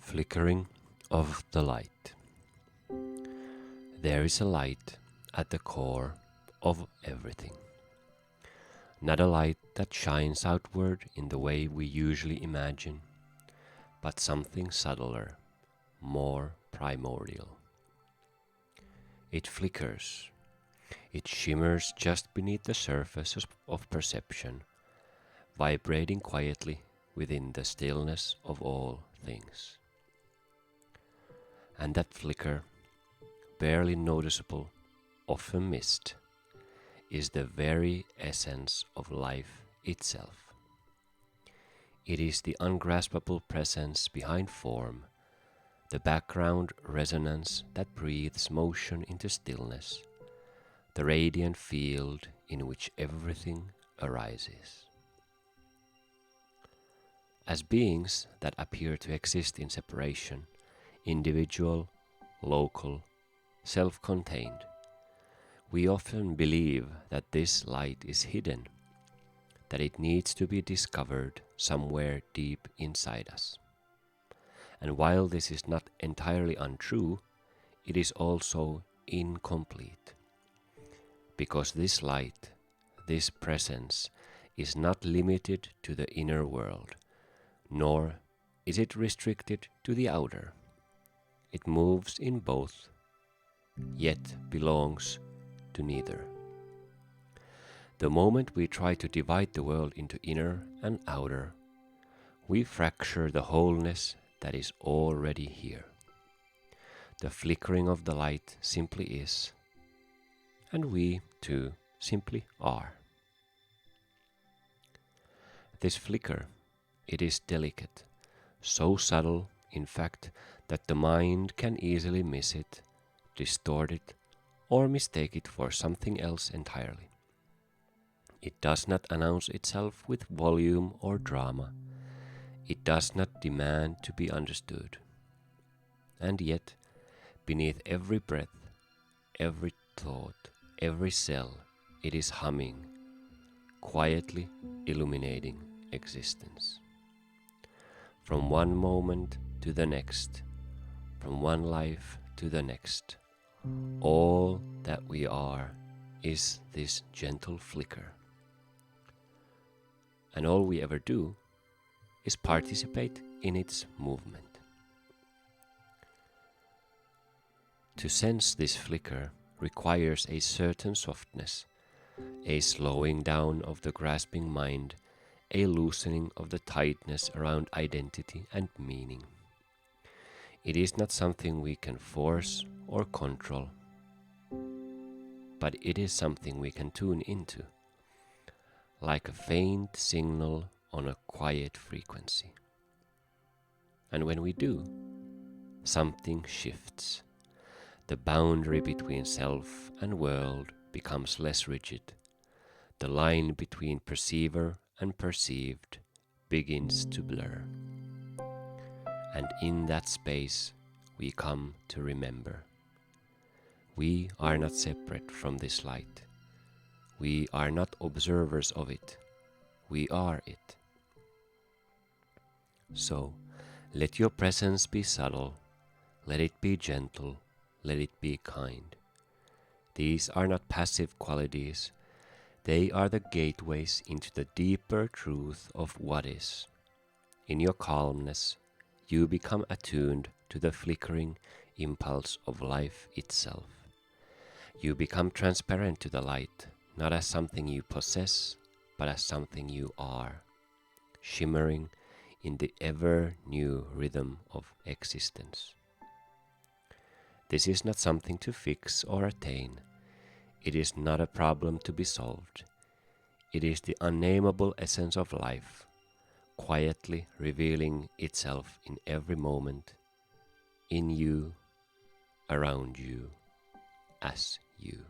Flickering of the light. There is a light at the core of everything. Not a light that shines outward in the way we usually imagine, but something subtler, more primordial. It flickers. It shimmers just beneath the surface of perception, vibrating quietly within the stillness of all things. And that flicker, barely noticeable, often missed, is the very essence of life itself. It is the ungraspable presence behind form, the background resonance that breathes motion into stillness, the radiant field in which everything arises. As beings that appear to exist in separation, individual, local, self-contained, we often believe that this light is hidden, that it needs to be discovered somewhere deep inside us. And while this is not entirely untrue, it is also incomplete. Because this light, this presence, is not limited to the inner world, nor is it restricted to the outer. It moves in both, yet belongs to neither. The moment we try to divide the world into inner and outer, we fracture the wholeness that is already here. The flickering of the light simply is, and we, too, simply are. This flicker, it is delicate, so subtle, in fact, that the mind can easily miss it, distort it, or mistake it for something else entirely. It does not announce itself with volume or drama. It does not demand to be understood. And yet, beneath every breath, every thought, every cell, it is humming, quietly illuminating existence. From one moment to the next, from one life to the next, all that we are is this gentle flicker. And all we ever do is participate in its movement. To sense this flicker requires a certain softness, a slowing down of the grasping mind, a loosening of the tightness around identity and meaning. It is not something we can force or control, but it is something we can tune into, like a faint signal on a quiet frequency. And when we do, something shifts. The boundary between self and world becomes less rigid. The line between perceiver and perceived begins to blur. And in that space, we come to remember. We are not separate from this light. We are not observers of it. We are it. So, let your presence be subtle. Let it be gentle. Let it be kind. These are not passive qualities. They are the gateways into the deeper truth of what is. In your calmness, you become attuned to the flickering impulse of life itself. You become transparent to the light, not as something you possess, but as something you are, shimmering in the ever-new rhythm of existence. This is not something to fix or attain. It is not a problem to be solved. It is the unnameable essence of life, quietly revealing itself in every moment, in you, around you, as you.